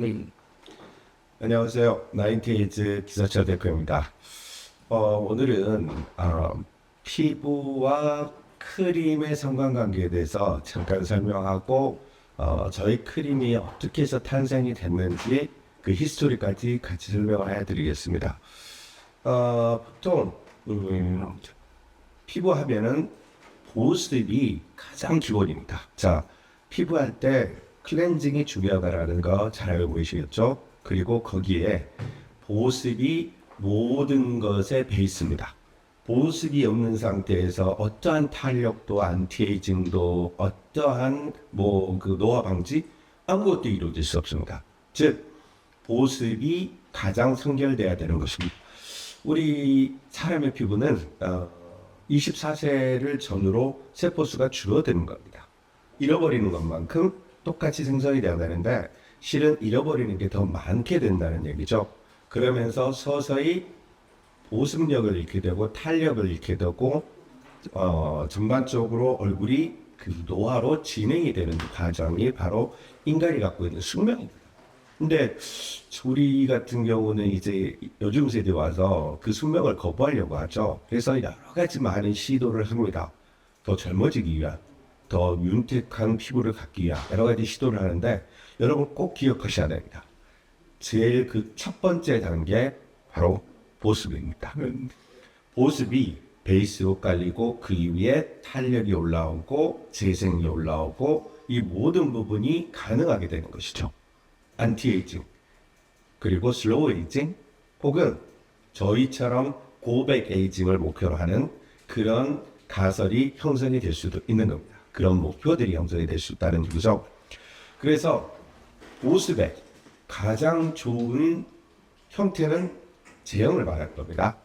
네. 안녕하세요. 나인테이즈 기사철 대표입니다. 오늘은 피부와 크림의 상관관계에 대해서 잠깐 설명하고 저희 크림이 어떻게 해서 탄생이 됐는지 그 히스토리까지 같이 설명을 해드리겠습니다. 보통 피부 하면은 보습이 가장 기본입니다. 자, 피부할 때 클렌징이 중요하다라는 거 잘 알고 계시겠죠? 그리고 거기에 보습이 모든 것의 베이스입니다. 보습이 없는 상태에서 어떠한 탄력도 안티에이징도 어떠한 그 노화 방지 아무것도 이루어질 수 없습니다. 즉 보습이 가장 선결돼야 되는 것입니다. 우리 사람의 피부는 24세를 전후로 세포수가 줄어드는 겁니다. 잃어버리는 것만큼 똑같이 생성이 되어야 되는데 실은 잃어버리는 게 더 많게 된다는 얘기죠. 그러면서 서서히 보습력을 잃게 되고 탄력을 잃게 되고 전반적으로 얼굴이 그 노화로 진행이 되는 과정이 바로 인간이 갖고 있는 숙명입니다. 근데 우리 같은 경우는 이제 요즘 세대 와서 그 숙명을 거부하려고 하죠. 그래서 여러 가지 많은 시도를 합니다. 더 젊어지기 위한, 더 윤택한 피부를 갖기 위한 여러 가지 시도를 하는데 여러분 꼭 기억하셔야 됩니다. 제일 그 첫 번째 단계 바로 보습입니다. 보습이 베이스로 깔리고 그 위에 탄력이 올라오고 재생이 올라오고 이 모든 부분이 가능하게 되는 것이죠. 안티에이징 그리고 슬로우 에이징 혹은 저희처럼 고백 에이징을 목표로 하는 그런 가설이 형성이 될 수도 있는 겁니다. 그런 목표들이 형성이 될 수 있다는 얘기죠. 그래서 보습의 가장 좋은 형태는 제형을 말할 겁니다.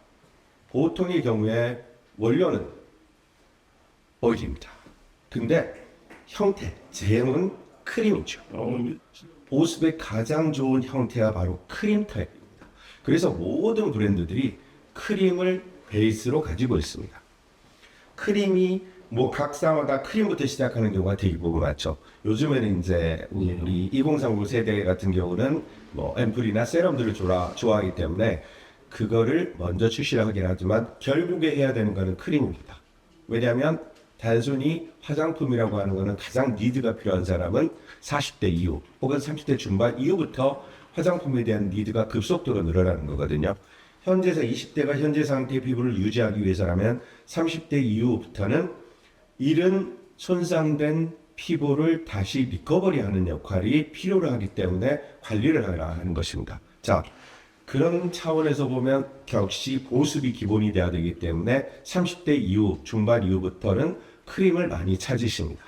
보통의 경우에 원료는 오일입니다. 근데 형태, 제형은 크림이죠. 보습의 가장 좋은 형태가 바로 크림 타입입니다. 그래서 모든 브랜드들이 크림을 베이스로 가지고 있습니다. 크림이 각사마다 크림부터 시작하는 경우가 대부분 많죠. 요즘에는 이제 우리 2030 세대 같은 경우는 앰플이나 세럼들을 좋아하기 때문에 그거를 먼저 출시를 하긴 하지만 결국에 해야 되는 거는 크림입니다. 왜냐하면 단순히 화장품이라고 하는 거는 가장 니드가 필요한 사람은 40대 이후 혹은 30대 중반 이후부터 화장품에 대한 니드가 급속도로 늘어나는 거거든요. 현재에서 20대가 현재 상태의 피부를 유지하기 위해서라면 30대 이후부터는 이른 손상된 피부를 다시 리커버리하는 역할이 필요로 하기 때문에 관리를 하는 것입니다. 자, 그런 차원에서 보면 역시 보습이 기본이 돼야 되기 때문에 30대 이후, 중반 이후부터는 크림을 많이 찾으십니다.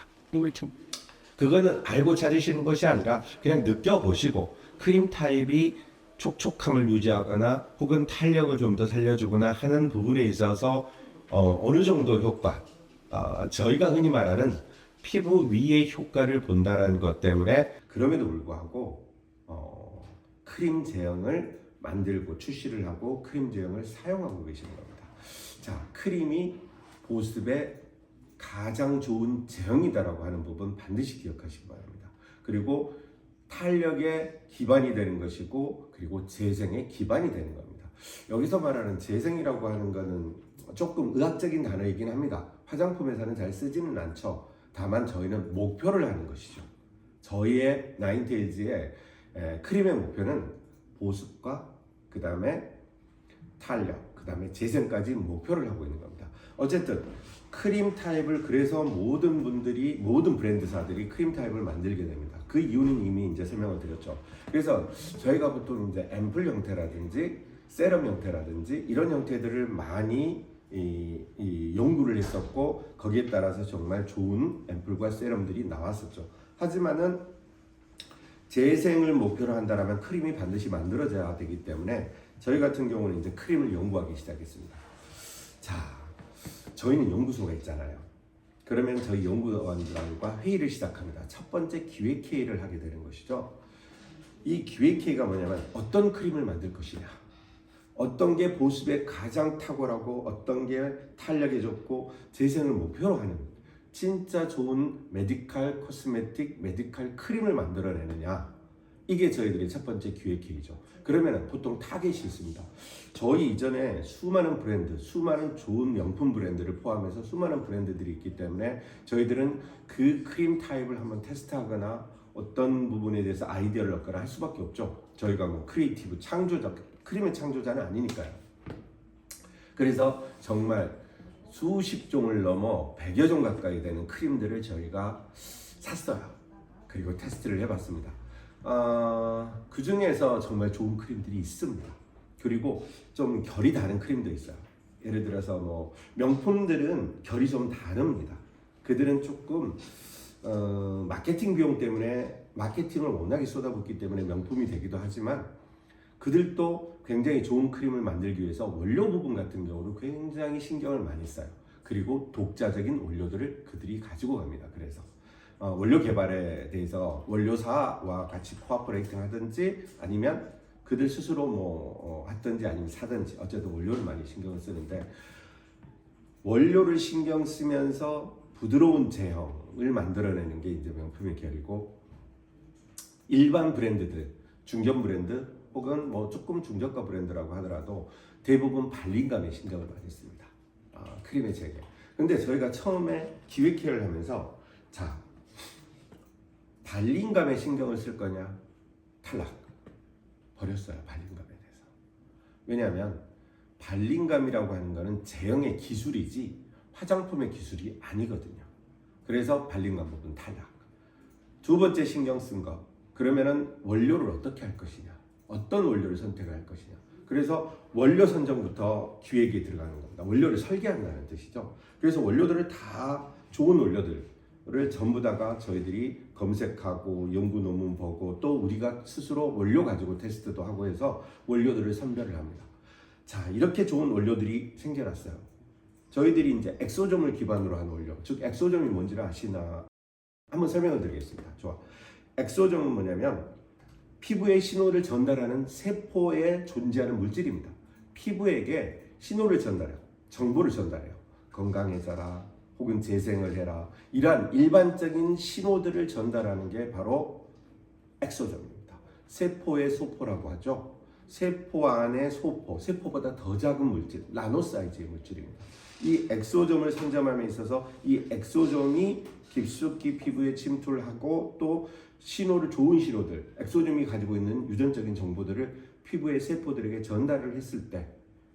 그거는 알고 찾으시는 것이 아니라 그냥 느껴보시고 크림 타입이 촉촉함을 유지하거나 혹은 탄력을 좀 더 살려주거나 하는 부분에 있어서 어느 정도 효과, 저희가 흔히 말하는 피부 위의 효과를 본다는 것 때문에 그럼에도 불구하고 크림 제형을 만들고 출시를 하고 크림 제형을 사용하고 계시는 겁니다. 자, 크림이 보습에 가장 좋은 제형이다라고 하는 부분 반드시 기억하시기 바랍니다. 그리고 탄력의 기반이 되는 것이고 그리고 재생의 기반이 되는 겁니다. 여기서 말하는 재생이라고 하는 것은 조금 의학적인 단어이긴 합니다. 화장품에서는 잘 쓰지는 않죠. 다만 저희는 목표를 하는 것이죠. 저희의 나인테일즈의 크림의 목표는 보습과 그 다음에 탄력, 그 다음에 재생까지 목표를 하고 있는 겁니다. 어쨌든 크림 타입을 그래서 모든 브랜드사들이 크림 타입을 만들게 됩니다. 그 이유는 이미 이제 설명을 드렸죠. 그래서 저희가 보통 이제 앰플 형태라든지 세럼 형태라든지 이런 형태들을 많이 연구를 했었고 거기에 따라서 정말 좋은 앰플과 세럼들이 나왔었죠. 하지만은 재생을 목표로 한다면 크림이 반드시 만들어져야 되기 때문에 저희 같은 경우는 이제 크림을 연구하기 시작했습니다. 자, 저희는 연구소가 있잖아요. 그러면 저희 연구원들과 회의를 시작합니다. 첫 번째 기획회의를 하게 되는 것이죠. 이 기획회의가 뭐냐면 어떤 크림을 만들 것이냐, 어떤 게 보습에 가장 탁월하고 어떤 게 탄력에 좋고 재생을 목표로 하는 진짜 좋은 메디칼 코스메틱, 메디칼 크림을 만들어내느냐, 이게 저희들의 첫 번째 기획 회의죠. 그러면 보통 타겟이 있습니다. 저희 이전에 수많은 브랜드, 수많은 좋은 명품 브랜드를 포함해서 수많은 브랜드들이 있기 때문에 저희들은 그 크림 타입을 한번 테스트하거나 어떤 부분에 대해서 아이디어를 얻거나 할 수밖에 없죠. 저희가 뭐 크리에이티브 창조자, 크림의 창조자는 아니니까요. 그래서 정말 수십 종을 넘어 100여 종 가까이 되는 크림들을 저희가 샀어요. 그리고 테스트를 해봤습니다. 그 중에서 정말 좋은 크림들이 있습니다. 그리고 좀 결이 다른 크림도 있어요. 예를 들어서 뭐 명품들은 결이 좀 다릅니다. 그들은 조금 마케팅 비용 때문에 마케팅을 워낙에 쏟아붓기 때문에 명품이 되기도 하지만 그들도 굉장히 좋은 크림을 만들기 위해서 원료 부분 같은 경우는 굉장히 신경을 많이 써요. 그리고 독자적인 원료들을 그들이 가지고 갑니다. 그래서 원료 개발에 대해서 원료사와 같이 코아퍼레이팅 하든지 아니면 그들 스스로 뭐 하든지 아니면 사든지 어쨌든 원료를 많이 신경을 쓰는데 원료를 신경 쓰면서 부드러운 제형을 만들어내는 게 이제 명품의 결이고 일반 브랜드들, 중견 브랜드 혹은 뭐 조금 중저가 브랜드라고 하더라도 대부분 발림감에 신경을 많이 씁니다. 크림의 재개. 근데 저희가 처음에 기획 회의를 하면서 자 발림감에 신경을 쓸 거냐 탈락 버렸어요. 발림감에 대해서. 왜냐하면 발림감이라고 하는 거는 제형의 기술이지 화장품의 기술이 아니거든요. 그래서 발림감 부분 탈락. 두 번째 신경 쓴 거 그러면은 원료를 어떻게 할 것이냐 어떤 원료를 선택할 것이냐 그래서 원료 선정부터 기획에 들어가는 겁니다. 원료를 설계한다는 뜻이죠. 그래서 원료들을 다 좋은 원료들을 전부 다가 저희들이 검색하고 연구 논문 보고 또 우리가 스스로 원료 가지고 테스트도 하고 해서 원료들을 선별을 합니다. 자 이렇게 좋은 원료들이 생겨났어요. 저희들이 이제 엑소점을 기반으로 한 원료 즉 엑소점이 뭔지를 아시나 한번 설명을 드리겠습니다. 좋아. 엑소점은 뭐냐면 피부에 신호를 전달하는 세포에 존재하는 물질입니다. 피부에게 신호를 전달해요. 정보를 전달해요. 건강해져라 혹은 재생을 해라 이러한 일반적인 신호들을 전달하는 게 바로 엑소점입니다. 세포의 소포라고 하죠. 세포 안의 소포, 세포보다 더 작은 물질, 나노 사이즈의 물질입니다. 이 엑소점을 선점함에 있어서 이 엑소점이 깊숙이 피부에 침투를 하고 또 신호를 좋은 신호들, 엑소점이 가지고 있는 유전적인 정보들을 피부의 세포들에게 전달을 했을 때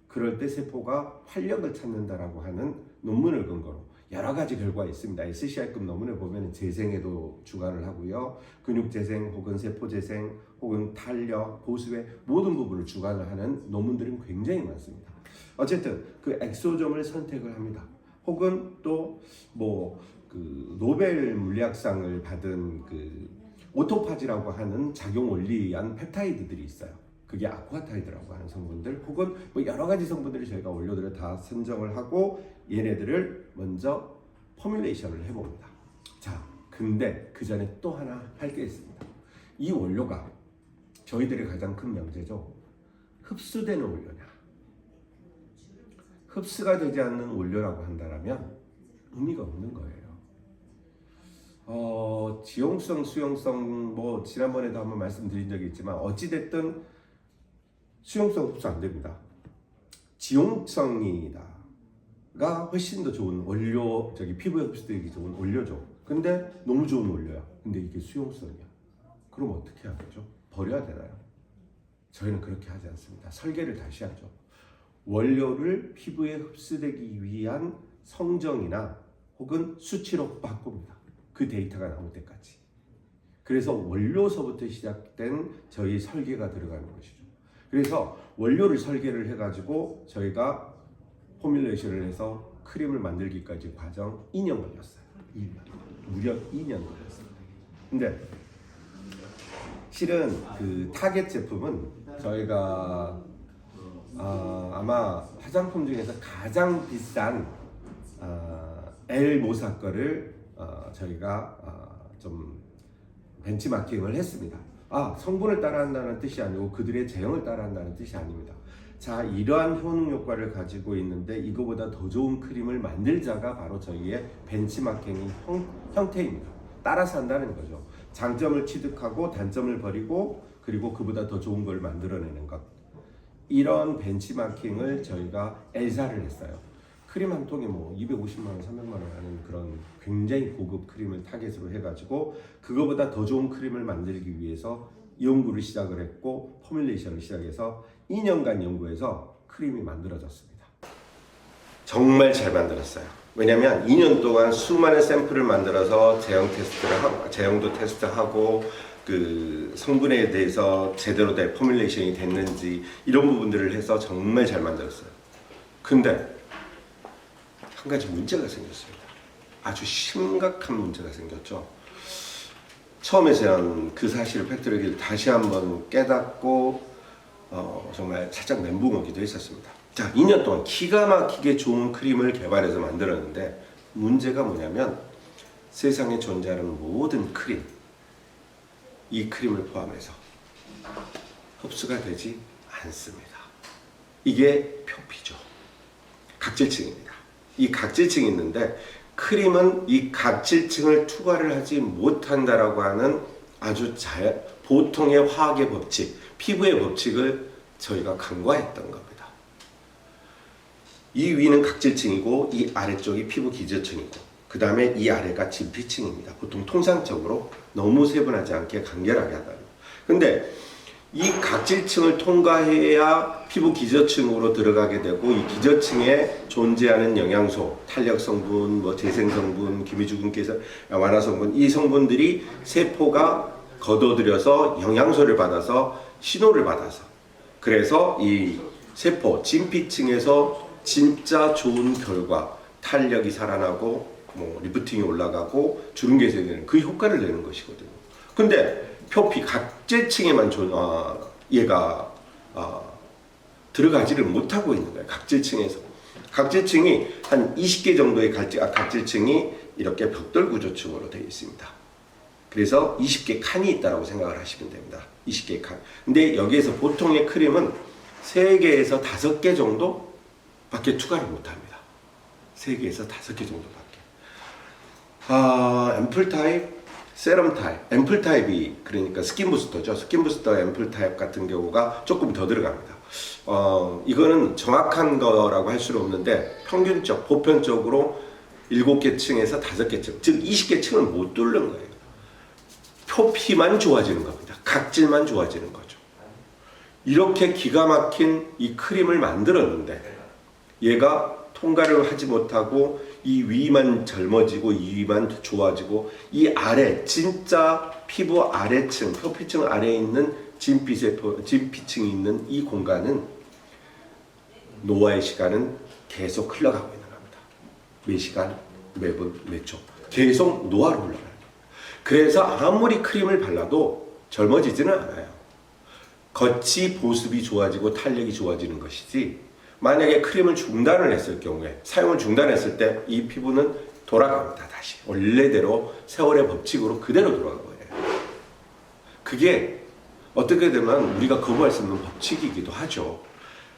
그럴 때 세포가 활력을 찾는다라고 하는 논문을 근거로 여러 가지 결과가 있습니다. SCI급 논문을 보면 재생에도 주관을 하고요. 근육 재생 혹은 세포 재생 혹은 탄력, 보습의 모든 부분을 주관을 하는 논문들은 굉장히 많습니다. 어쨌든 그 엑소점을 선택을 합니다. 혹은 또 뭐 그 노벨 물리학상을 받은 그 오토파지라고 하는 작용 원리한 펩타이드들이 있어요. 그게 아쿠아타이드라고 하는 성분들 혹은 뭐 여러 가지 성분들을 저희가 원료들을 다 선정을 하고 얘네들을 먼저 포뮬레이션을 해봅니다. 자, 근데 그 전에 또 하나 할 게 있습니다. 이 원료가 저희들의 가장 큰 명제죠. 흡수되는 원료냐? 흡수가 되지 않는 원료라고 한다면 의미가 없는 거예요. 지용성, 수용성 뭐 지난번에도 한번 말씀드린 적이 있지만 어찌됐든 수용성 흡수 안 됩니다. 지용성이다가 훨씬 더 좋은 원료, 피부에 흡수되기 좋은 원료죠. 근데 너무 좋은 원료야. 근데 이게 수용성이야. 그럼 어떻게 하겠죠? 버려야 되나요? 저희는 그렇게 하지 않습니다. 설계를 다시 하죠. 원료를 피부에 흡수되기 위한 성정이나 혹은 수치로 바꿉니다. 그 데이터가 나올 때까지. 그래서 원료서부터 시작된 저희 설계가 들어가는 것이죠. 그래서 원료를 설계를 해가지고 저희가 포뮬레이션을 해서 크림을 만들기까지 과정 2년 걸렸어요. 2년. 무려 2년 걸렸습니다. 근데 실은 그 타겟 제품은 저희가 아마 화장품 중에서 가장 비싼 엘모사 거를 저희가 좀 벤치마킹을 했습니다. 성분을 따라한다는 뜻이 아니고 그들의 제형을 따라한다는 뜻이 아닙니다. 자, 이러한 효능 효과를 가지고 있는데 이거보다 더 좋은 크림을 만들자가 바로 저희의 벤치마킹의 형태입니다. 따라서 한다는 거죠. 장점을 취득하고 단점을 버리고 그리고 그보다 더 좋은 걸 만들어내는 것. 이런 벤치마킹을 저희가 L사를 했어요. 크림 한 통에 뭐 250만 원, 300만 원 하는 그런 굉장히 고급 크림을 타겟으로 해가지고 그거보다 더 좋은 크림을 만들기 위해서 연구를 시작을 했고 포뮬레이션을 시작해서 2년간 연구해서 크림이 만들어졌습니다. 정말 잘 만들었어요. 왜냐면 2년 동안 수많은 샘플을 만들어서 제형도 테스트하고 그 성분에 대해서 제대로 된 포뮬레이션이 됐는지 이런 부분들을 해서 정말 잘 만들었어요. 근데 한 가지 문제가 생겼습니다. 아주 심각한 문제가 생겼죠. 처음에 저는 그 사실을 팩트를 다시 한번 깨닫고 정말 살짝 멘붕 오기도 했었습니다. 자, 2년 동안 기가 막히게 좋은 크림을 개발해서 만들었는데 문제가 뭐냐면 세상에 존재하는 모든 크림, 이 크림을 포함해서 흡수가 되지 않습니다. 이게 표피죠. 각질층입니다. 이 각질층이 있는데 크림은 이 각질층을 투과를 하지 못한다라고 하는 아주 보통의 화학의 법칙, 피부의 법칙을 저희가 간과했던 겁니다. 이 위는 각질층이고 이 아래쪽이 피부 기저층이고 그 다음에 이 아래가 진피층입니다. 보통 통상적으로 너무 세분하지 않게 간결하게 하다. 근데 이 각질층을 통과해야 피부 기저층으로 들어가게 되고 이 기저층에 존재하는 영양소, 탄력 성분, 뭐 재생 성분, 기미주근계선 완화 성분 이 성분들이 세포가 걷어들여서 영양소를 받아서 신호를 받아서 그래서 이 세포 진피층에서 진짜 좋은 결과 탄력이 살아나고 뭐 리프팅이 올라가고 주름 개선이 되는 그 효과를 내는 것이거든요. 근데 표피 각질층에만 얘가 들어가지를 못하고 있는 거예요. 각질층에서 각질층이 한 20개 정도의 각질층이 이렇게 벽돌 구조층으로 되어 있습니다. 그래서 20개 칸이 있다고 생각을 하시면 됩니다. 20개 칸. 근데 여기에서 보통의 크림은 3개에서 5개 정도밖에 투과를 못합니다. 3개에서 5개 정도밖에. 앰플 타입, 세럼 타입, 앰플 타입이 그러니까 스킨 부스터죠. 스킨 부스터 앰플 타입 같은 경우가 조금 더 들어갑니다. 이거는 정확한 거라고 할 수는 없는데 평균적, 보편적으로 7개 층에서 5개 층, 즉 20개 층을 못 뚫는 거예요. 표피만 좋아지는 겁니다. 각질만 좋아지는 거죠. 이렇게 기가 막힌 이 크림을 만들었는데 얘가 통과를 하지 못하고 이 위만 젊어지고 이 위만 좋아지고 이 아래 진짜 피부 아래층 표피층 아래에 있는 진피층이 있는 이 공간은 노화의 시간은 계속 흘러가고 있는 겁니다. 매 시간, 매분, 매초 계속 노화로 흘러가는 거예요. 그래서 아무리 크림을 발라도 젊어지지는 않아요. 겉이 보습이 좋아지고 탄력이 좋아지는 것이지 만약에 크림을 중단을 했을 경우에 사용을 중단했을 때 이 피부는 돌아갑니다. 다시 원래대로 세월의 법칙으로 그대로 돌아가는 거예요. 그게 어떻게 되면 우리가 거부할 수 없는 법칙이기도 하죠.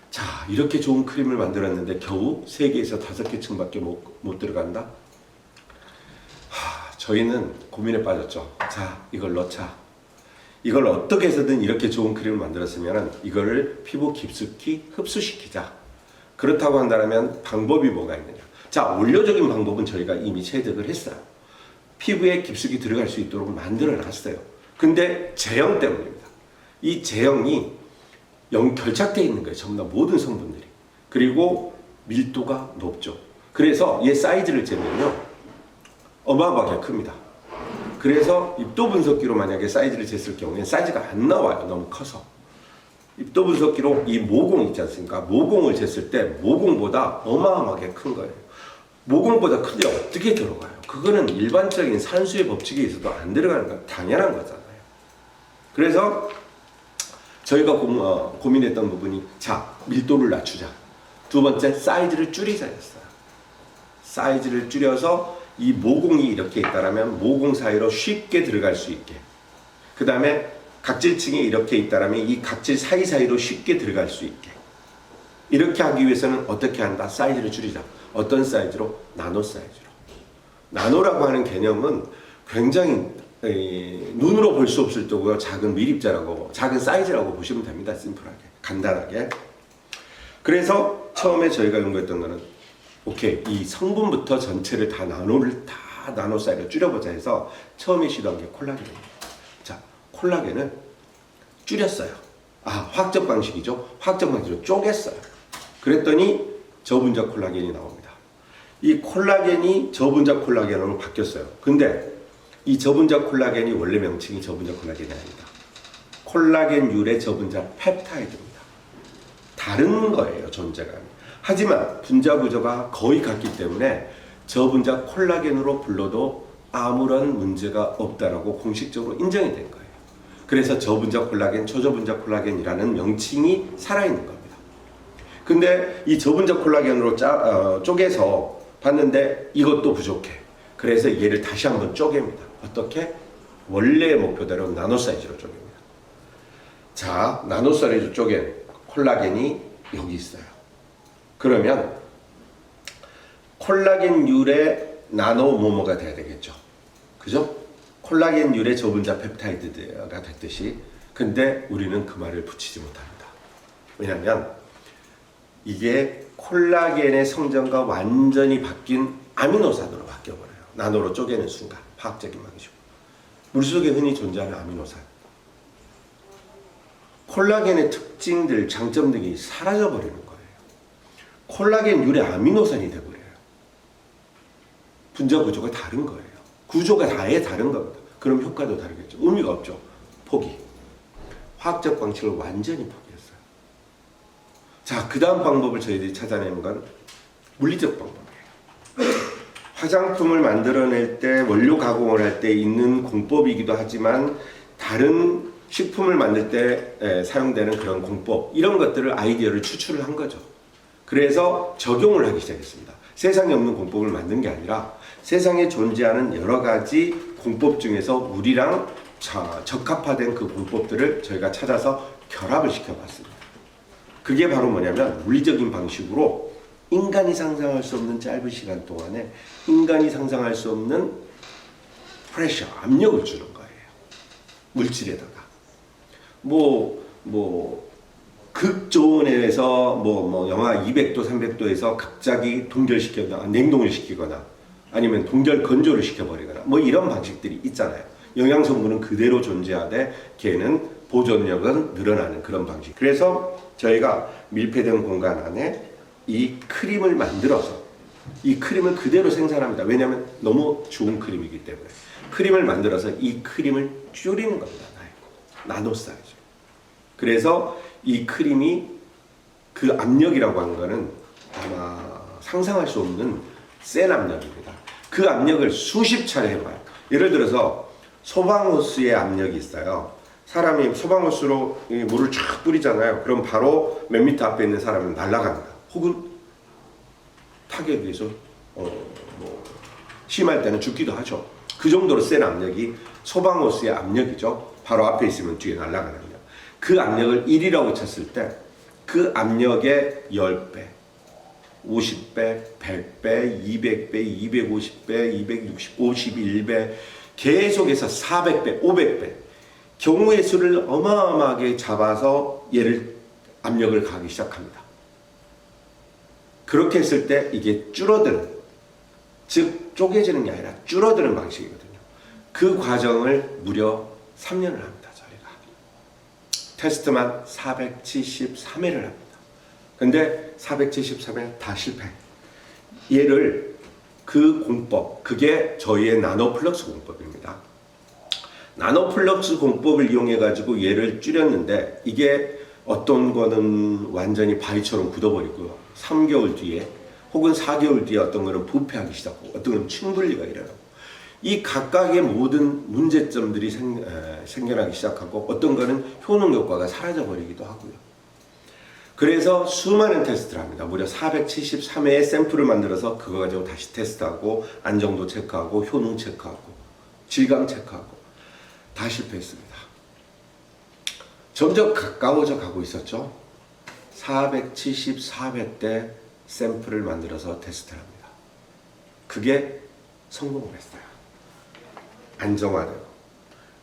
자, 이렇게 좋은 크림을 만들었는데 겨우 3개에서 5개 층밖에 못 들어간다? 저희는 고민에 빠졌죠. 자, 이걸 넣자. 이걸 어떻게 해서든 이렇게 좋은 크림을 만들었으면 이거를 피부 깊숙이 흡수시키자. 그렇다고 한다면 방법이 뭐가 있느냐. 자, 원료적인 방법은 저희가 이미 체득을 했어요. 피부에 깊숙이 들어갈 수 있도록 만들어 놨어요. 근데 제형 때문입니다. 이 제형이 결착되어 있는 거예요. 전부 다 모든 성분들이. 그리고 밀도가 높죠. 그래서 얘 사이즈를 재면요 어마어마하게 큽니다. 그래서 입도 분석기로 만약에 사이즈를 쟀을 경우에 사이즈가 안 나와요. 너무 커서. 입도 분석기로 이 모공 있지 않습니까? 모공을 쟀을 때 모공보다 어마어마하게 큰 거예요. 모공보다 큰데 어떻게 들어가요? 그거는 일반적인 산수의 법칙에 있어도 안 들어가는 건 당연한 거잖아요. 그래서 저희가 고민했던 부분이 자, 밀도를 낮추자. 두 번째, 사이즈를 줄이자였어요. 사이즈를 줄여서 이 모공이 이렇게 있다라면 모공 사이로 쉽게 들어갈 수 있게. 그 다음에 각질층이 이렇게 있다라면 이 각질 사이사이로 쉽게 들어갈 수 있게. 이렇게 하기 위해서는 어떻게 한다? 사이즈를 줄이자. 어떤 사이즈로? 나노 사이즈로. 나노라고 하는 개념은 굉장히 눈으로 볼 수 없을 정도로 작은 밀입자라고, 작은 사이즈라고 보시면 됩니다. 심플하게, 간단하게. 그래서 처음에 저희가 연구했던 거는 오케이, 이 성분부터 전체를 다 나노 사이즈로 줄여보자 해서 처음에 시도한 게 콜라겐입니다. 자, 콜라겐을 줄였어요. 화학적 방식이죠. 화학적 방식으로 쪼갰어요. 그랬더니 저분자 콜라겐이 나옵니다. 이 콜라겐이 저분자 콜라겐으로 바뀌었어요. 근데 이 저분자 콜라겐이 원래 명칭이 저분자 콜라겐이 아닙니다. 콜라겐율의 저분자 펩타이드입니다. 다른 거예요, 존재가. 하지만 분자 구조가 거의 같기 때문에 저분자 콜라겐으로 불러도 아무런 문제가 없다라고 공식적으로 인정이 된 거예요. 그래서 저분자 콜라겐, 초저분자 콜라겐이라는 명칭이 살아있는 겁니다. 근데 이 저분자 콜라겐으로 쪼개서 봤는데 이것도 부족해. 그래서 얘를 다시 한번 쪼갭니다. 어떻게? 원래의 목표대로 나노 사이즈로 쪼갭니다. 자, 나노 사이즈로 쪼갠 콜라겐이 여기 있어요. 그러면 콜라겐율의 나노 모모가 돼야 되겠죠. 그죠? 콜라겐율의 저분자 펩타이드가 됐듯이. 근데 우리는 그 말을 붙이지 못합니다. 왜냐하면 이게 콜라겐의 성전과 완전히 바뀐 아미노산으로 바뀌어버려요. 나노로 쪼개는 순간. 화학적인 방식으로. 물속에 흔히 존재하는 아미노산. 콜라겐의 특징들, 장점 등이 사라져버리는 거예요. 콜라겐율의 아미노산이 돼버려요. 분자 구조가 다른 거예요. 구조가 아예 다른 겁니다. 그럼 효과도 다르겠죠. 의미가 없죠. 포기. 화학적 방식을 완전히 포기했어요. 자, 그 다음 방법을 저희들이 찾아내는 건 물리적 방법이에요. 화장품을 만들어낼 때, 원료 가공을 할 때 있는 공법이기도 하지만 다른 식품을 만들 때 사용되는 그런 공법, 이런 것들을 아이디어를 추출을 한 거죠. 그래서 적용을 하기 시작했습니다. 세상에 없는 공법을 만든 게 아니라 세상에 존재하는 여러 가지 공법 중에서 우리랑 적합화된 그 공법들을 저희가 찾아서 결합을 시켜봤습니다. 그게 바로 뭐냐면 물리적인 방식으로 인간이 상상할 수 없는 짧은 시간 동안에 인간이 상상할 수 없는 프레셔, 압력을 주는 거예요. 물질에다가. 극저온에서 영하 200도, 300도에서 갑자기 동결시키거나, 냉동을 시키거나, 아니면 동결 건조를 시켜버리거나, 이런 방식들이 있잖아요. 영양성분은 그대로 존재하되, 걔는 보존력은 늘어나는 그런 방식. 그래서 저희가 밀폐된 공간 안에 이 크림을 만들어서, 이 크림을 그대로 생산합니다. 왜냐하면 너무 좋은 크림이기 때문에. 크림을 만들어서 이 크림을 줄이는 겁니다. 나노 사이즈. 그래서 이 크림이 그 압력이라고 하는 거는 아마 상상할 수 없는 센 압력입니다. 그 압력을 수십 차례 해봐요. 예를 들어서 소방호스의 압력이 있어요. 사람이 소방호스로 물을 쫙 뿌리잖아요. 그럼 바로 몇 미터 앞에 있는 사람은 날아갑니다. 혹은 타격에 의해서 심할 때는 죽기도 하죠. 그 정도로 센 압력이 소방호스의 압력이죠. 바로 앞에 있으면 뒤에 날아가는 압력. 그 압력을 1이라고 쳤을 때 그 압력의 10배, 50배, 100배, 200배, 250배, 260, 51배, 계속해서 400배, 500배 경우의 수를 어마어마하게 잡아서 얘를 압력을 가하기 시작합니다. 그렇게 했을 때 이게 줄어드는, 즉 쪼개지는 게 아니라 줄어드는 방식이거든요. 그 과정을 무려 3년을 합니다. 저희가 테스트만 473회를 합니다. 근데 473회 다 실패. 얘를 그 공법, 그게 저희의 나노플럭스 공법입니다. 나노플럭스 공법을 이용해 가지고 얘를 줄였는데, 이게 어떤 거는 완전히 바위처럼 굳어버리고요. 3개월 뒤에 혹은 4개월 뒤에 어떤 거는 부패하기 시작하고, 어떤 거는 충분리가 일어나고, 이 각각의 모든 문제점들이 생겨나기 시작하고, 어떤 거는 효능 효과가 사라져 버리기도 하고요. 그래서 수많은 테스트를 합니다. 무려 473회의 샘플을 만들어서 그거 가지고 다시 테스트하고, 안정도 체크하고, 효능 체크하고, 질감 체크하고, 다 실패했습니다. 점점 가까워져 가고 있었죠. 474회 때 샘플을 만들어서 테스트를 합니다. 그게 성공을 했어요. 안정화되고.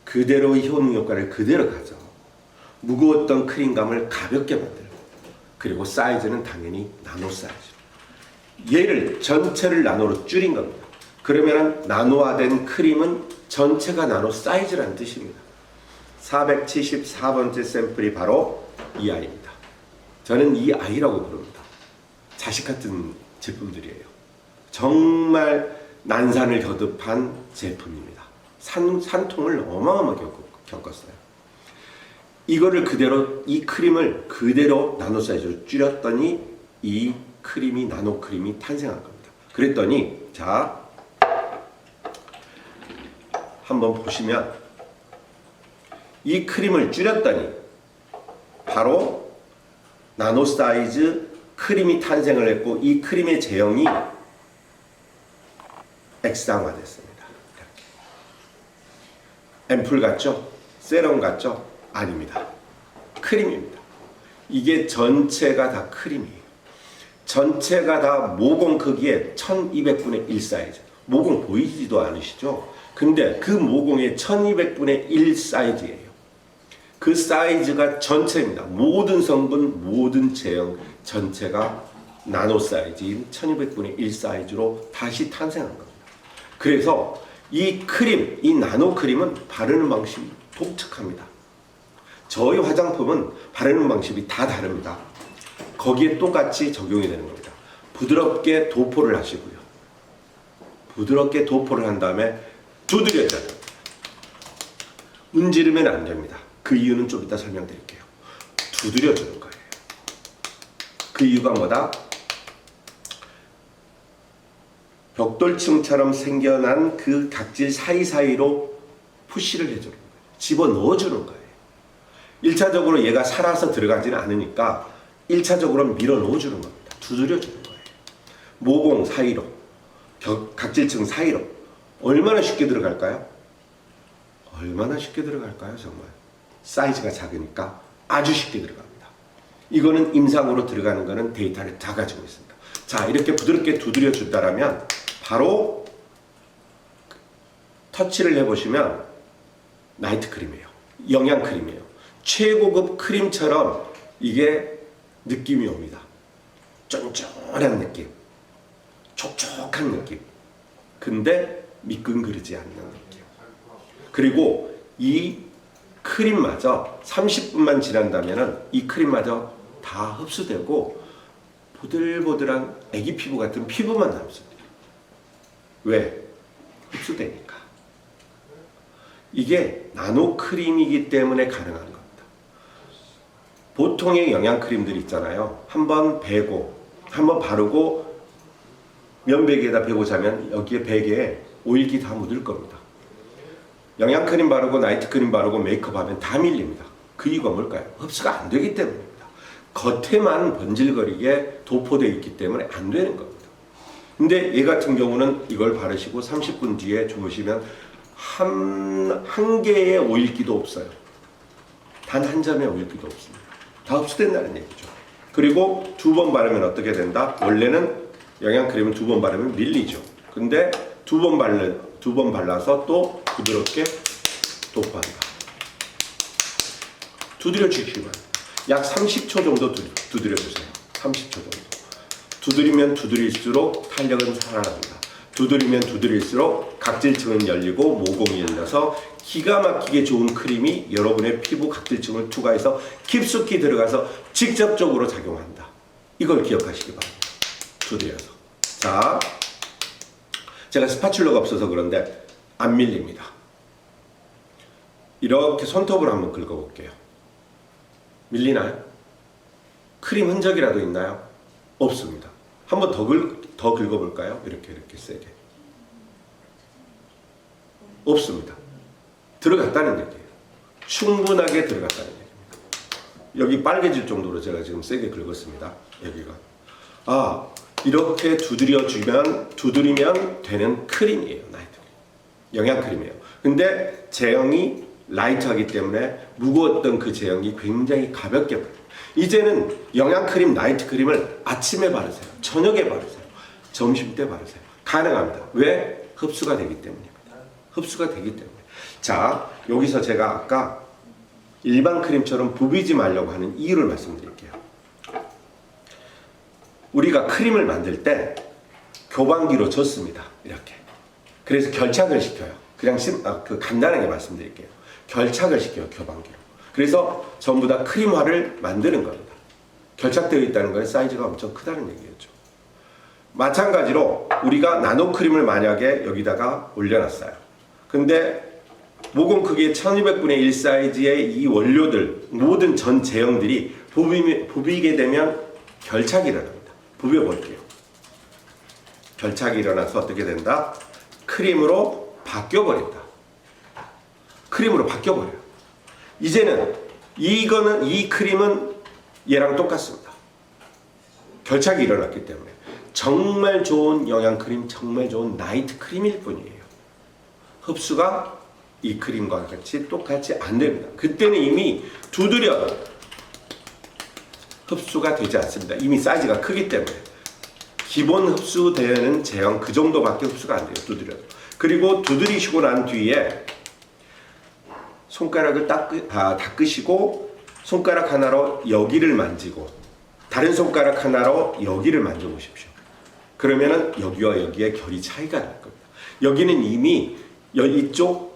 그대로 효능 효과를 그대로 가져. 무거웠던 크림감을 가볍게 만들고, 그리고 사이즈는 당연히 나노 사이즈. 얘를 전체를 나노로 줄인 겁니다. 그러면 나노화된 크림은 전체가 나노 사이즈라는 뜻입니다. 474번째 샘플이 바로 이 아이입니다. 저는 이 아이라고 부릅니다. 자식 같은 제품들이에요. 정말 난산을 거듭한 제품입니다. 산통을 어마어마하게 겪었어요. 이거를 그대로, 이 크림을 그대로 나노 사이즈로 줄였더니 이 크림이, 나노 크림이 탄생한 겁니다. 그랬더니, 자, 한번 보시면 이 크림을 줄였더니 바로 나노 사이즈 크림이 탄생을 했고, 이 크림의 제형이 액상화됐습니다. 앰플 같죠? 세럼 같죠? 아닙니다. 크림입니다. 이게 전체가 다 크림이에요. 전체가 다 모공 크기의 1200분의 1 사이즈. 모공 보이지도 않으시죠? 근데 그 모공의 1200분의 1 사이즈예요. 그 사이즈가 전체입니다. 모든 성분, 모든 제형 전체가 나노 사이즈인 1200분의 1 사이즈로 다시 탄생한 겁니다. 그래서 이 크림, 이 나노 크림은 바르는 방식이 독특합니다. 저희 화장품은 바르는 방식이 다 다릅니다. 거기에 똑같이 적용이 되는 겁니다. 부드럽게 도포를 하시고요. 부드럽게 도포를 한 다음에 두드려줘야 됩니다. 문지르면 안 됩니다. 그 이유는 좀 이따 설명드릴게요. 두드려주는 거예요. 그 이유가 뭐다? 벽돌층처럼 생겨난 그 각질 사이사이로 푸시를 해주는 거예요. 집어넣어주는 거예요. 1차적으로 얘가 살아서 들어가지는 않으니까 1차적으로 밀어 넣어주는 겁니다. 두드려주는 거예요. 모공 사이로, 각질층 사이로. 얼마나 쉽게 들어갈까요? 얼마나 쉽게 들어갈까요? 정말. 사이즈가 작으니까 아주 쉽게 들어갑니다. 이거는 임상으로 들어가는 거는 데이터를 다 가지고 있습니다. 자, 이렇게 부드럽게 두드려 준다라면 바로 터치를 해보시면 나이트 크림이에요. 영양 크림이에요. 최고급 크림처럼 이게 느낌이 옵니다. 쫀쫀한 느낌, 촉촉한 느낌. 근데 미끈거리지 않는 느낌. 그리고 이 크림마저 30분만 지난다면 이 크림마저 다 흡수되고 보들보들한 애기 피부 같은 피부만 남습니다. 왜? 흡수되니까. 이게 나노 크림이기 때문에 가능한 겁니다. 보통의 영양 크림들 있잖아요. 한번 베고, 한번 바르고 면베개에다 베고 자면 여기에 베개에 오일기 다 묻을 겁니다. 영양 크림 바르고 나이트 크림 바르고 메이크업 하면 다 밀립니다. 그 이유가 뭘까요? 흡수가 안 되기 때문입니다. 겉에만 번질거리게 도포되어 있기 때문에 안 되는 겁니다. 근데 얘 같은 경우는 이걸 바르시고 30분 뒤에 주무시면 한 개의 오일기도 없어요. 단 한 점의 오일기도 없습니다. 다 흡수된다는 얘기죠. 그리고 2번 바르면 어떻게 된다? 원래는 영양크림은 2번 바르면 밀리죠. 근데 2번 발라서 또 부드럽게 도포한다. 두드려 주시면 약 30초 정도 두드려 주세요. 30초 정도. 두드리면 두드릴수록 탄력은 살아납니다. 두드리면 두드릴수록 각질층은 열리고 모공이 열려서 기가 막히게 좋은 크림이 여러분의 피부 각질층을 투과해서 깊숙이 들어가서 직접적으로 작용한다. 이걸 기억하시기 바랍니다. 두드려서. 자, 제가 스파츌러가 없어서 그런데 안 밀립니다. 이렇게 손톱으로 한번 긁어볼게요. 밀리나요? 크림 흔적이라도 있나요? 없습니다. 한번 더 긁어볼까요? 이렇게 세게. 없습니다. 들어갔다는 얘기예요. 충분하게 들어갔다는 얘기입니다. 여기 빨개질 정도로 제가 지금 세게 긁었습니다. 여기가. 이렇게 두드리면 되는 크림이에요. 나이트 크림. 영양 크림이에요. 근데 제형이 라이트하기 때문에 무거웠던 그 제형이 굉장히 가볍게 바르요. 이제는 영양 크림, 나이트 크림을 아침에 바르세요. 저녁에 바르세요. 점심때 바르세요. 가능합니다. 왜? 흡수가 되기 때문입니다. 흡수가 되기 때문에. 자, 여기서 제가 아까 일반 크림처럼 부비지 말려고 하는 이유를 말씀드릴게요. 우리가 크림을 만들 때 교반기로 젓습니다. 이렇게. 그래서 결착을 시켜요. 그냥 간단하게 말씀드릴게요. 결착을 시켜요. 교반기로. 그래서 전부 다 크림화를 만드는 겁니다. 결착되어 있다는 건 사이즈가 엄청 크다는 얘기였죠. 마찬가지로 우리가 나노 크림을 만약에 여기다가 올려놨어요. 근데 모공 크기 1200분의 1 사이즈의 이 원료들, 모든 전 제형들이 부비게 되면 결착이 일어납니다. 부벼볼게요. 결착이 일어나서 어떻게 된다? 크림으로 바뀌어버린다. 크림으로 바뀌어버려요. 이제는 이 크림은 얘랑 똑같습니다. 결착이 일어났기 때문에 정말 좋은 영양크림, 정말 좋은 나이트 크림일 뿐이에요. 흡수가 이 크림과 같이 똑같이 안 됩니다. 그때는 이미 두드려도 흡수가 되지 않습니다. 이미 사이즈가 크기 때문에. 기본 흡수되는 제형 그 정도밖에 흡수가 안 돼요. 두드려도. 그리고 두드리시고 난 뒤에 손가락을 닦으시고 손가락 하나로 여기를 만지고 다른 손가락 하나로 여기를 만져보십시오. 그러면은 여기와 여기에 결이 차이가 날 겁니다. 여기는 이미 이쪽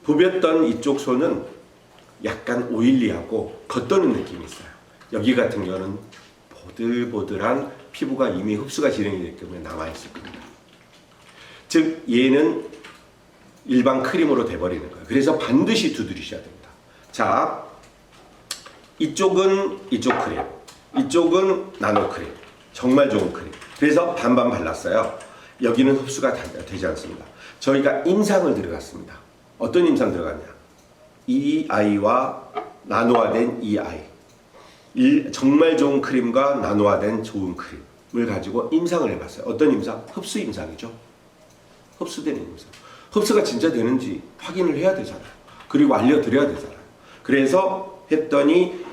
부볐던 이쪽 손은 약간 오일리하고 겉도는 느낌이 있어요. 여기 같은 경우는 보들보들한 피부가 이미 흡수가 진행이 됐기 때문에 남아있을 겁니다. 즉 얘는 일반 크림으로 돼버리는 거예요. 그래서 반드시 두드리셔야 됩니다. 자, 이쪽은 이쪽 크림, 이쪽은 나노 크림, 정말 좋은 크림. 그래서 반반 발랐어요. 여기는 흡수가 되지 않습니다. 저희가 임상을 들어갔습니다. 어떤 임상 들어갔냐? 이 아이와 나노화된 이 아이, 정말 좋은 크림과 나노화된 좋은 크림을 가지고 임상을 해봤어요. 어떤 임상? 흡수 임상이죠. 흡수되는 임상. 흡수가 진짜 되는지 확인을 해야 되잖아요. 그리고 알려드려야 되잖아요. 그래서 했더니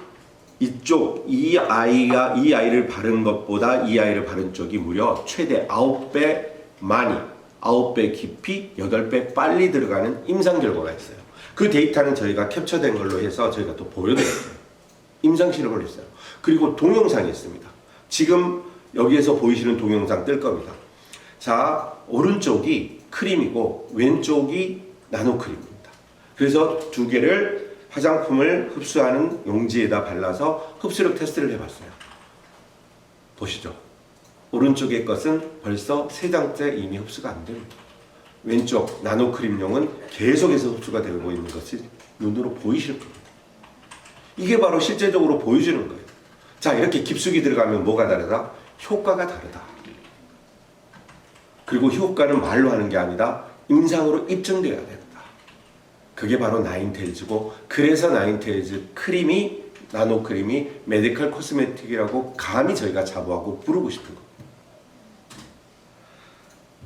이 아이를 바른 것보다 이 아이를 바른 쪽이 무려 최대 9배 많이, 9배 깊이, 8배 빨리 들어가는 임상 결과가 있어요. 그 데이터는 저희가 캡처된 걸로 해서 저희가 또 보여드렸어요. 임상 실험을 했어요. 그리고 동영상이 있습니다. 지금 여기에서 보이시는 동영상 뜰 겁니다. 자, 오른쪽이 크림이고 왼쪽이 나노 크림입니다. 그래서 두 개를 화장품을 흡수하는 용지에다 발라서 흡수력 테스트를 해봤어요. 보시죠. 오른쪽의 것은 벌써 3장째 이미 흡수가 안 됩니다. 왼쪽 나노 크림용은 계속해서 흡수가 되고 있는 것이 눈으로 보이실 겁니다. 이게 바로 실제적으로 보여주는 거예요. 자, 이렇게 깊숙이 들어가면 뭐가 다르다? 효과가 다르다. 그리고 효과는 말로 하는 게 아니라 임상으로 입증되어야 된다. 그게 바로 나인테일즈고, 그래서 나인테일즈 크림이, 나노 크림이 메디컬 코스메틱이라고 감히 저희가 자부하고 부르고 싶은 겁니다.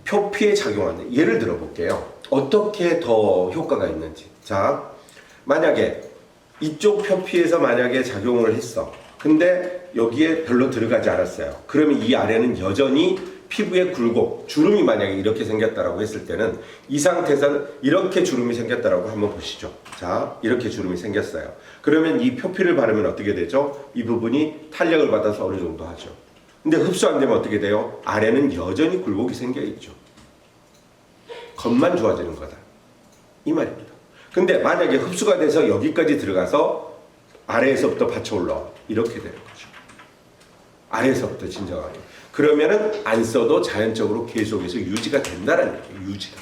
표피에 작용하는 예를 들어 볼게요. 어떻게 더 효과가 있는지. 자, 만약에 이쪽 표피에서 만약에 작용을 했어. 근데 여기에 별로 들어가지 않았어요. 그러면 이 아래는 여전히 피부에 굴곡, 주름이 만약에 이렇게 생겼다라고 했을 때는 이 상태에서는 이렇게 주름이 생겼다라고 한번 보시죠. 자, 이렇게 주름이 생겼어요. 그러면 이 표피를 바르면 어떻게 되죠? 이 부분이 탄력을 받아서 어느 정도 하죠. 근데 흡수 안 되면 어떻게 돼요? 아래는 여전히 굴곡이 생겨 있죠. 겉만 좋아지는 거다. 이 말입니다. 근데 만약에 흡수가 돼서 여기까지 들어가서 아래에서부터 받쳐 올라와. 이렇게 되는 거죠. 아래에서부터 진정하게. 그러면은 안 써도 자연적으로 계속해서 유지가 된다는 얘기예요. 유지가.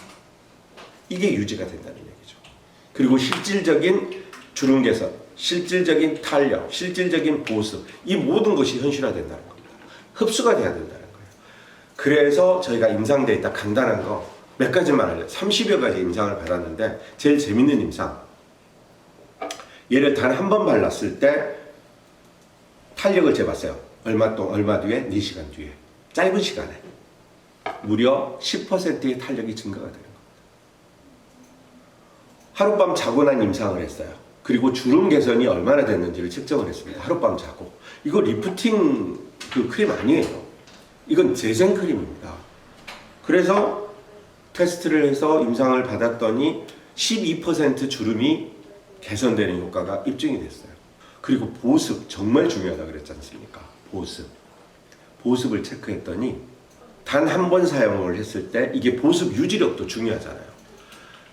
이게 유지가 된다는 얘기죠. 그리고 실질적인 주름 개선, 실질적인 탄력, 실질적인 보습, 이 모든 것이 현실화된다는 겁니다. 흡수가 돼야 된다는 거예요. 그래서 저희가 임상 데이터 간단한 거 몇 가지만 알려요. 30여 가지 임상을 받았는데 제일 재밌는 임상. 얘를 단 한 번 발랐을 때 탄력을 재봤어요. 얼마 뒤에? 4시간 뒤에. 짧은 시간에. 무려 10%의 탄력이 증가가 되는 겁니다. 하룻밤 자고 난 임상을 했어요. 그리고 주름 개선이 얼마나 됐는지를 측정을 했습니다. 하룻밤 자고. 이거 리프팅 크림 아니에요. 이건 재생 크림입니다. 그래서 테스트를 해서 임상을 받았더니 12% 주름이 개선되는 효과가 입증이 됐어요. 그리고 보습 정말 중요하다 그랬지 않습니까? 보습을 체크했더니 단 한 번 사용을 했을 때 이게 보습 유지력도 중요하잖아요.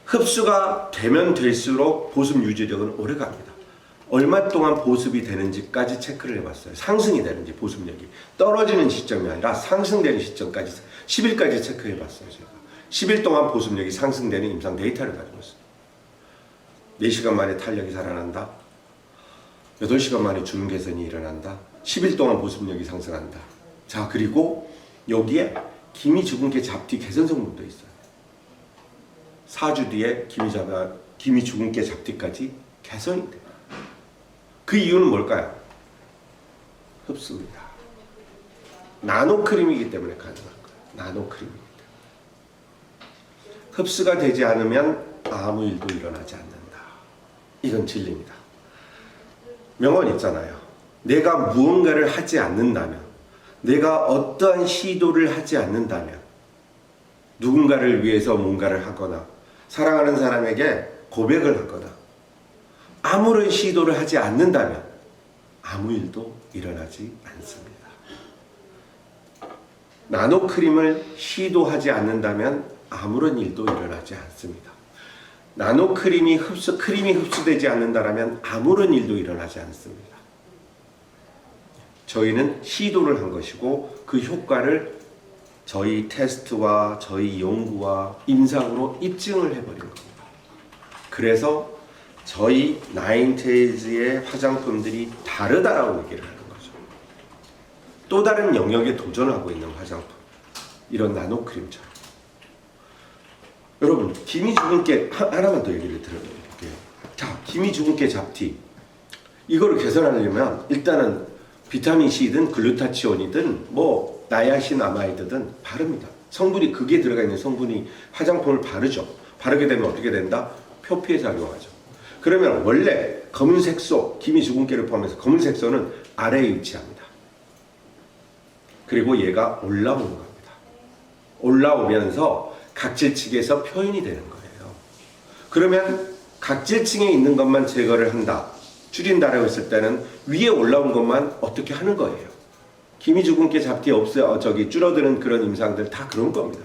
흡수가 되면 될수록 보습 유지력은 오래 갑니다. 얼마 동안 보습이 되는지까지 체크를 해봤어요. 상승이 되는지 보습력이 떨어지는 시점이 아니라 상승되는 시점까지 10일까지 체크해봤어요. 제가 10일 동안 보습력이 상승되는 임상 데이터를 가지고 있어요. 4시간 만에 탄력이 살아난다. 8시간 만에 주름 개선이 일어난다. 10일 동안 보습력이 상승한다. 자, 그리고 여기에 기미주근깨 잡티 개선 성분도 있어요. 4주 뒤에 기미주근깨 잡티까지 개선이 돼요. 그 이유는 뭘까요? 흡수입니다. 나노크림이기 때문에 가능한 거예요. 나노크림이기 때문에. 흡수가 되지 않으면 아무 일도 일어나지 않는다. 이건 진리입니다. 명언 있잖아요. 내가 무언가를 하지 않는다면, 내가 어떠한 시도를 하지 않는다면, 누군가를 위해서 뭔가를 하거나 사랑하는 사람에게 고백을 하거나 아무런 시도를 하지 않는다면 아무 일도 일어나지 않습니다. 나노크림을 시도하지 않는다면 아무런 일도 일어나지 않습니다. 나노크림이 크림이 흡수되지 않는다면 아무런 일도 일어나지 않습니다. 저희는 시도를 한 것이고 그 효과를 저희 테스트와 저희 연구와 임상으로 입증을 해버린 겁니다. 그래서 저희 나인테일즈의 화장품들이 다르다라고 얘기를 하는 거죠. 또 다른 영역에 도전하고 있는 화장품, 이런 나노크림처럼. 여러분, 기미주근깨 하나만 더 얘기를 드려볼게요. 자, 기미주근깨 잡티, 이거를 개선하려면 일단은 비타민C든 글루타치온이든 뭐 나야신아마이드든 바릅니다. 성분이, 그게 들어가 있는 성분이 화장품을 바르죠. 바르게 되면 어떻게 된다? 표피에 작용하죠. 그러면 원래 검은 색소, 기미주근깨를 포함해서 검은 색소는 아래에 위치합니다. 그리고 얘가 올라오는 겁니다. 올라오면서 각질층에서 표현이 되는 거예요. 그러면 각질층에 있는 것만 제거를 한다, 줄인다라고 했을 때는 위에 올라온 것만 어떻게 하는 거예요. 기미주근깨 잡티 줄어드는 그런 임상들 다 그런 겁니다.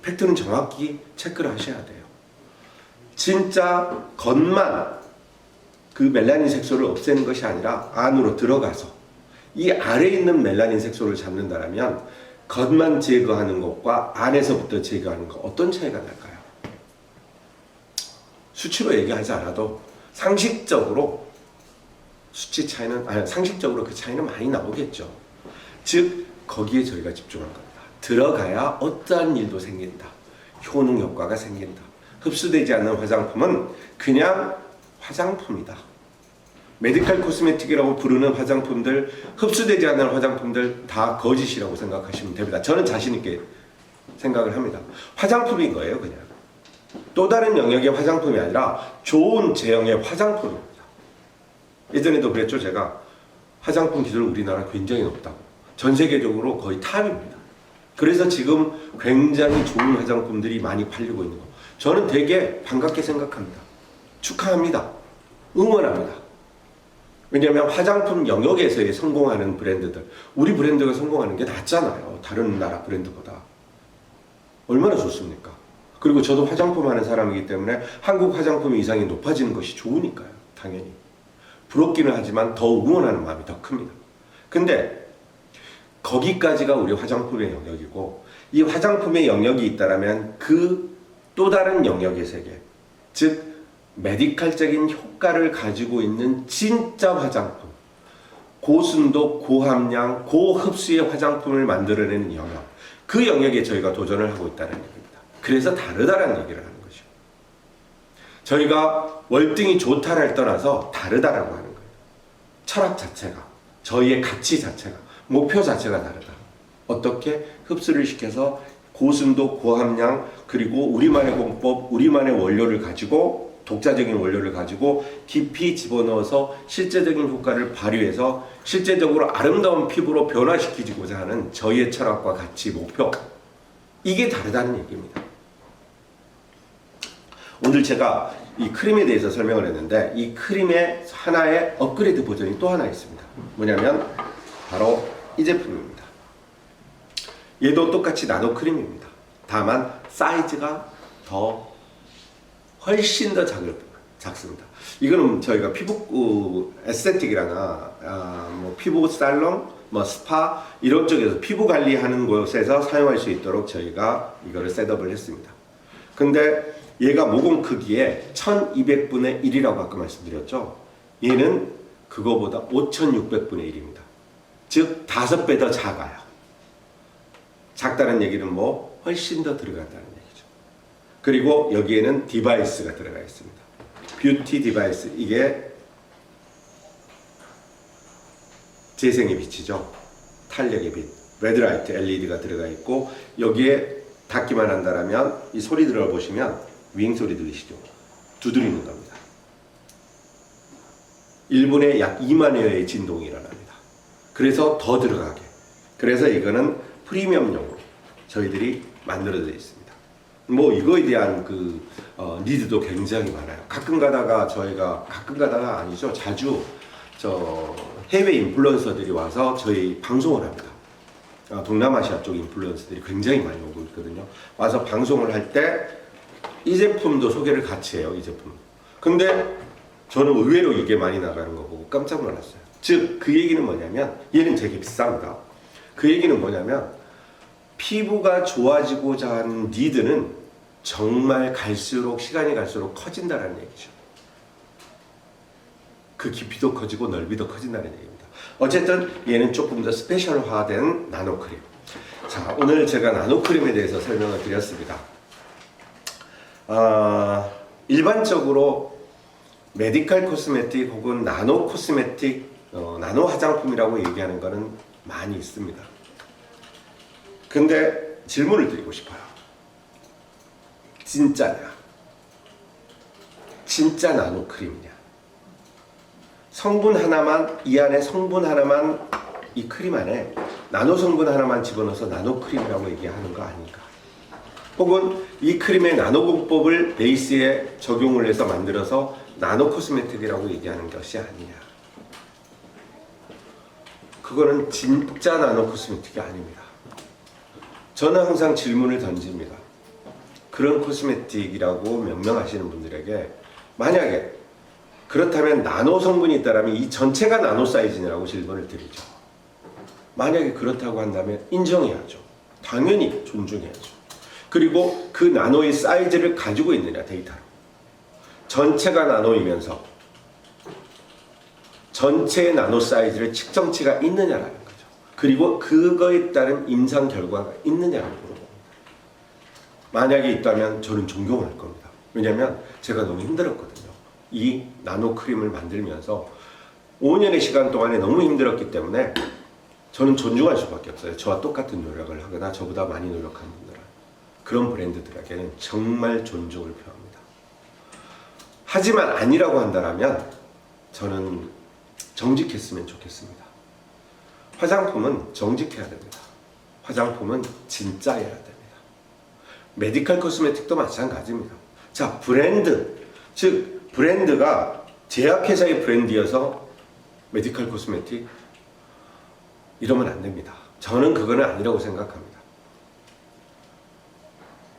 팩트는 정확히 체크를 하셔야 돼요. 진짜 겉만 그 멜라닌 색소를 없애는 것이 아니라 안으로 들어가서 이 아래에 있는 멜라닌 색소를 잡는다면 겉만 제거하는 것과 안에서부터 제거하는 것, 어떤 차이가 날까요? 수치로 얘기하지 않아도 상식적으로 상식적으로 그 차이는 많이 나오겠죠. 즉 거기에 저희가 집중한 겁니다. 들어가야 어떠한 일도 생긴다. 효능 효과가 생긴다. 흡수되지 않는 화장품은 그냥 화장품이다. 메디컬 코스메틱이라고 부르는 화장품들, 흡수되지 않는 화장품들 다 거짓이라고 생각하시면 됩니다. 저는 자신 있게 생각을 합니다. 화장품인 거예요, 그냥. 또 다른 영역의 화장품이 아니라 좋은 제형의 화장품입니다. 예전에도 그랬죠. 제가 화장품 기술 우리나라 굉장히 높다고. 전 세계적으로 거의 탑입니다. 그래서 지금 굉장히 좋은 화장품들이 많이 팔리고 있는 거, 저는 되게 반갑게 생각합니다. 축하합니다. 응원합니다. 왜냐하면 화장품 영역에서의 성공하는 브랜드들, 우리 브랜드가 성공하는 게 낫잖아요. 다른 나라 브랜드보다. 얼마나 좋습니까? 그리고 저도 화장품 하는 사람이기 때문에 한국 화장품 위상이 높아지는 것이 좋으니까요. 당연히. 부럽기는 하지만 더 응원하는 마음이 더 큽니다. 근데 거기까지가 우리 화장품의 영역이고, 이 화장품의 영역이 있다면 그 또 다른 영역의 세계, 즉 메디컬적인 효과를 가지고 있는 진짜 화장품, 고순도, 고함량, 고흡수의 화장품을 만들어내는 영역, 그 영역에 저희가 도전을 하고 있다는 얘기입니다. 그래서 다르다라는 얘기를 하는 것이죠. 저희가 월등히 좋다를 떠나서 다르다라고 하는 거예요. 철학 자체가, 저희의 가치 자체가, 목표 자체가 다르다. 어떻게? 흡수를 시켜서 고순도, 고함량, 그리고 우리만의 공법, 우리만의 원료를 가지고, 독자적인 원료를 가지고 깊이 집어넣어서 실제적인 효과를 발휘해서 실제적으로 아름다운 피부로 변화시키고자 하는 저희의 철학과 가치, 목표, 이게 다르다는 얘기입니다. 오늘 제가 이 크림에 대해서 설명을 했는데 이 크림의 하나의 업그레이드 버전이 또 하나 있습니다. 뭐냐면 바로 이 제품입니다. 얘도 똑같이 나노 크림입니다. 다만 사이즈가 훨씬 더 작습니다. 이거는 저희가 피부 에스테틱이라나 뭐 피부 살롱, 뭐 스파 이런 쪽에서 피부 관리하는 곳에서 사용할 수 있도록 저희가 이거를 셋업을 했습니다. 근데 얘가 모공 크기에 1200분의 1이라고 아까 말씀드렸죠. 얘는 그거보다 5600분의 1입니다. 즉 5배 더 작아요. 작다는 얘기는 뭐 훨씬 더 들어간다는 얘기죠. 그리고 여기에는 디바이스가 들어가 있습니다. 뷰티 디바이스, 이게 재생의 빛이죠. 탄력의 빛, 레드라이트 LED가 들어가 있고 여기에 닿기만 한다면 이 소리 들어보시면 윙 소리 들리시죠? 두드리는 겁니다. 1분에 약 2만 회의 진동이 일어납니다. 그래서 더 들어가게. 그래서 이거는 프리미엄용으로 저희들이 만들어져 있습니다. 뭐 이거에 대한 니드도 굉장히 많아요. 가끔 가다가 아니죠. 자주 해외 인플루언서들이 와서 저희 방송을 합니다. 동남아시아 쪽 인플루언서들이 굉장히 많이 오고 있거든요. 와서 방송을 할 때 이 제품도 소개를 같이 해요. 이 제품. 근데 저는 의외로 이게 많이 나가는 거 보고 깜짝 놀랐어요. 즉 그 얘기는 뭐냐면 얘는 되게 비쌉니다. 그 얘기는 뭐냐면 피부가 좋아지고자 하는 니드는 정말 시간이 갈수록 커진다는 얘기죠. 그 깊이도 커지고 넓이도 커진다는 얘기입니다. 어쨌든 얘는 조금 더 스페셜화된 나노크림. 자, 오늘 제가 나노크림에 대해서 설명을 드렸습니다. 일반적으로 메디컬 코스메틱 혹은 나노 코스메틱, 나노 화장품이라고 얘기하는 거는 많이 있습니다. 근데 질문을 드리고 싶어요. 진짜냐? 진짜 나노 크림이냐? 성분 하나만, 이 안에 성분 하나만, 이 크림 안에 나노 성분 하나만 집어넣어서 나노 크림이라고 얘기하는 거 아닌가? 혹은 이 크림의 나노 공법을 베이스에 적용을 해서 만들어서 나노 코스메틱이라고 얘기하는 것이 아니냐? 그거는 진짜 나노 코스메틱이 아닙니다. 저는 항상 질문을 던집니다. 그런 코스메틱이라고 명명하시는 분들에게 만약에 그렇다면 나노 성분이 있다면 이 전체가 나노 사이즈냐라고 질문을 드리죠. 만약에 그렇다고 한다면 인정해야죠. 당연히 존중해야죠. 그리고 그 나노의 사이즈를 가지고 있느냐, 데이터로. 전체가 나노이면서 전체의 나노 사이즈를 측정치가 있느냐라는 거죠. 그리고 그거에 따른 임상 결과가 있느냐라고 물어봅니다. 만약에 있다면 저는 존경할 겁니다. 왜냐하면 제가 너무 힘들었거든요. 이 나노 크림을 만들면서 5년의 시간 동안에 너무 힘들었기 때문에 저는 존중할 수밖에 없어요. 저와 똑같은 노력을 하거나 저보다 많이 노력한 분들은. 그런 브랜드들에게는 정말 존중을 표합니다. 하지만 아니라고 한다면 저는 정직했으면 좋겠습니다. 화장품은 정직해야 됩니다. 화장품은 진짜여야 됩니다. 메디컬 코스메틱도 마찬가지입니다. 자, 브랜드, 즉 브랜드가 제약회사의 브랜드여서 메디컬 코스메틱 이러면 안 됩니다. 저는 그거는 아니라고 생각합니다.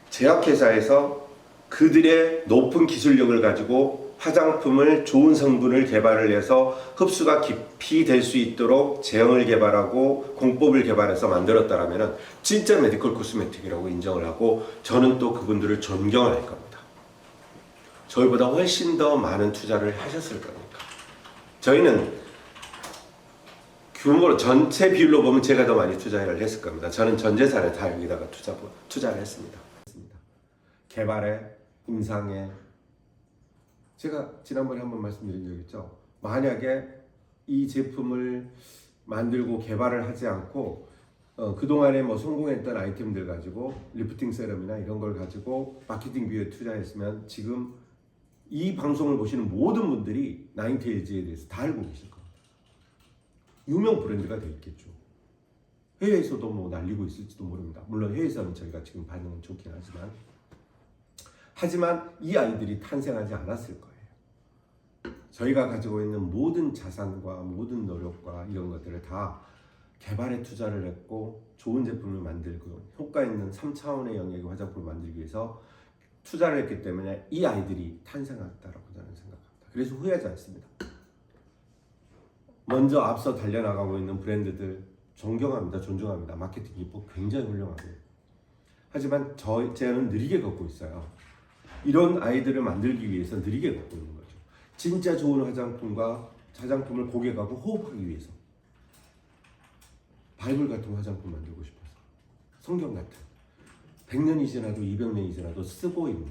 제약회사에서 그들의 높은 기술력을 가지고 화장품을 좋은 성분을 개발을 해서 흡수가 깊이 될 수 있도록 제형을 개발하고 공법을 개발해서 만들었다라면 진짜 메디컬 코스메틱이라고 인정을 하고 저는 또 그분들을 존경할 겁니다. 저희보다 훨씬 더 많은 투자를 하셨을 겁니다. 저희는 규모로 전체 비율로 보면 제가 더 많이 투자를 했을 겁니다. 저는 전 재산을 다 여기다가 투자를 했습니다. 개발에, 임상에. 제가 지난번에 한번 말씀드린 적 있죠. 만약에 이 제품을 만들고 개발을 하지 않고 그동안에 뭐 성공했던 아이템들 가지고 리프팅 세럼이나 이런 걸 가지고 마케팅 비에 투자했으면 지금 이 방송을 보시는 모든 분들이 나인테일즈에 대해서 다 알고 계실 겁니다. 유명 브랜드가 돼 있겠죠. 해외에서도 뭐 날리고 있을지도 모릅니다. 물론 해외에서는 저희가 지금 반응은 좋긴 하지만 하지만 이 아이들이 탄생하지 않았을 거예요. 저희가 가지고 있는 모든 자산과 모든 노력과 이런 것들을 다 개발에 투자를 했고 좋은 제품을 만들고 효과 있는 3차원의 영역의 화장품을 만들기 위해서 투자를 했기 때문에 이 아이들이 탄생했다라고 저는 생각합니다. 그래서 후회하지 않습니다. 먼저 앞서 달려나가고 있는 브랜드들 존경합니다. 존중합니다. 마케팅 기법 굉장히 훌륭하고요. 하지만 저는 느리게 걷고 있어요. 이런 아이들을 만들기 위해서 느리게 걷고 있는 거죠. 진짜 좋은 화장품을 고객하고 호흡하기 위해서 바이블 같은 화장품 만들고 싶어서 성경 같은 100년이 지나도 200년이 지나도 쓰고 있는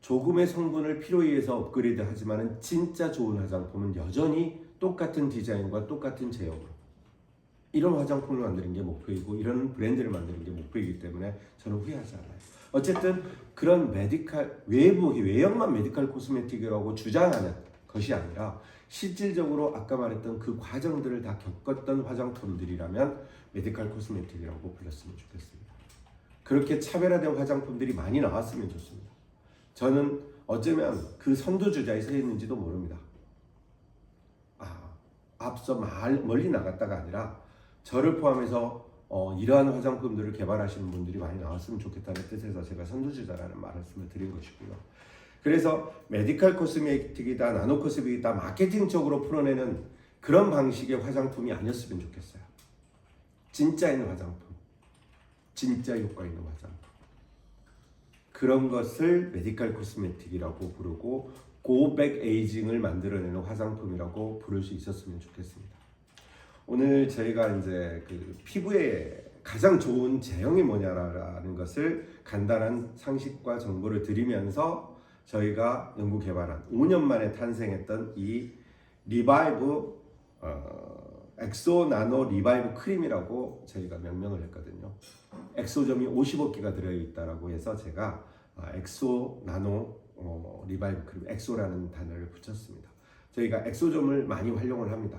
조금의 성분을 필요에 의해서 업그레이드 하지만은 진짜 좋은 화장품은 여전히 똑같은 디자인과 똑같은 제형으로 이런 화장품을 만드는 게 목표이고 이런 브랜드를 만드는 게 목표이기 때문에 저는 후회하지 않아요. 어쨌든 그런 외형만 메디컬 코스메틱이라고 주장하는 것이 아니라 실질적으로 아까 말했던 그 과정들을 다 겪었던 화장품들이라면 메디컬 코스메틱이라고 불렀으면 좋겠습니다. 그렇게 차별화된 화장품들이 많이 나왔으면 좋습니다. 저는 어쩌면 그 선두주자에 서 있는지도 모릅니다. 앞서 멀리 나갔다가 아니라 저를 포함해서 이러한 화장품들을 개발하시는 분들이 많이 나왔으면 좋겠다는 뜻에서 제가 선두주자라는 말씀을 드린 것이고요. 그래서 메디컬 코스메틱이다, 나노 코스메틱이다, 마케팅적으로 풀어내는 그런 방식의 화장품이 아니었으면 좋겠어요. 진짜 있는 화장품, 진짜 효과 있는 화장품. 그런 것을 메디컬 코스메틱이라고 부르고 고백 에이징을 만들어내는 화장품이라고 부를 수 있었으면 좋겠습니다. 오늘 저희가 이제 그 피부에 가장 좋은 제형이 뭐냐라는 것을 간단한 상식과 정보를 드리면서 저희가 연구 개발한 5년 만에 탄생했던 이 리바이브 엑소 나노 리바이브 크림이라고 저희가 명명을 했거든요. 엑소점이 50억개가 들어있다라고 해서 제가 엑소 나노 리바이브 크림 엑소라는 단어를 붙였습니다. 저희가 엑소점을 많이 활용을 합니다.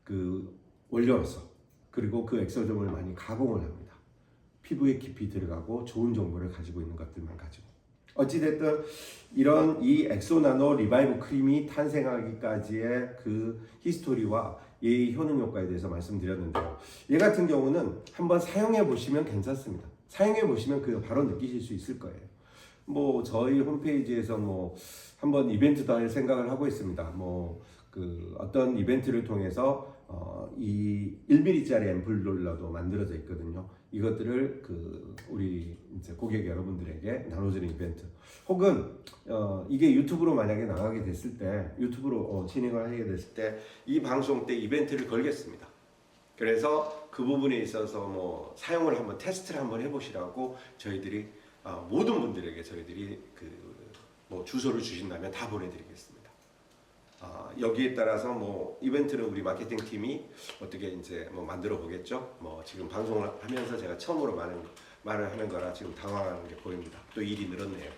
그 원료로서. 그리고 그 엑소점을 많이 가공을 합니다. 피부에 깊이 들어가고 좋은 정보를 가지고 있는 것들만 가지고. 어찌됐든 이런 이 엑소 나노 리바이브 크림이 탄생하기까지의 그 히스토리와 이 효능 효과에 대해서 말씀드렸는데요. 얘 같은 경우는 한번 사용해 보시면 괜찮습니다. 사용해 보시면 그 바로 느끼실 수 있을 거예요. 뭐 저희 홈페이지에서 뭐 한번 이벤트도 할 생각을 하고 있습니다. 뭐 그 어떤 이벤트를 통해서 이 1mm짜리 앰플러도 만들어져 있거든요. 이것들을 그 우리 이제 고객 여러분들에게 나눠주는 이벤트. 혹은 이게 유튜브로 만약에 나가게 됐을 때, 유튜브로 진행을 하게 됐을 때 이 방송 때 이벤트를 걸겠습니다. 그래서 그 부분에 있어서 뭐 사용을 한번 테스트를 한번 해보시라고 저희들이 모든 분들에게 저희들이 그 뭐 주소를 주신다면 다 보내드리겠습니다. 여기에 따라서 뭐 이벤트는 우리 마케팅 팀이 어떻게 이제 뭐 만들어 보겠죠. 뭐 지금 방송을 하면서 제가 처음으로 말을 하는 거라 지금 당황하는 게 보입니다. 또 일이 늘었네요.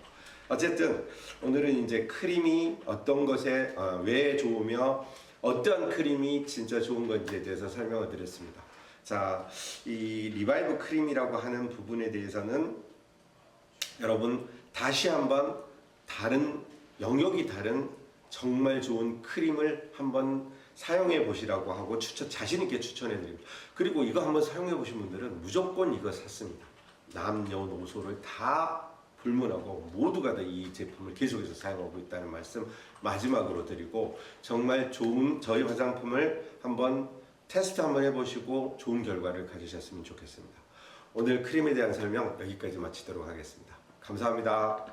어쨌든 오늘은 이제 크림이 어떤 것에 왜 좋으며 어떤 크림이 진짜 좋은 건지에 대해서 설명을 드렸습니다. 자, 이 리바이브 크림이라고 하는 부분에 대해서는 여러분 다시 한번 다른 영역이 다른 정말 좋은 크림을 한번 사용해 보시라고 하고 자신 있게 추천해 드립니다. 그리고 이거 한번 사용해 보신 분들은 무조건 이거 샀습니다. 남녀노소를 다 불문하고 모두가 다 이 제품을 계속해서 사용하고 있다는 말씀 마지막으로 드리고, 정말 좋은 저희 화장품을 한번 테스트 한번 해보시고 좋은 결과를 가지셨으면 좋겠습니다. 오늘 크림에 대한 설명 여기까지 마치도록 하겠습니다. 감사합니다.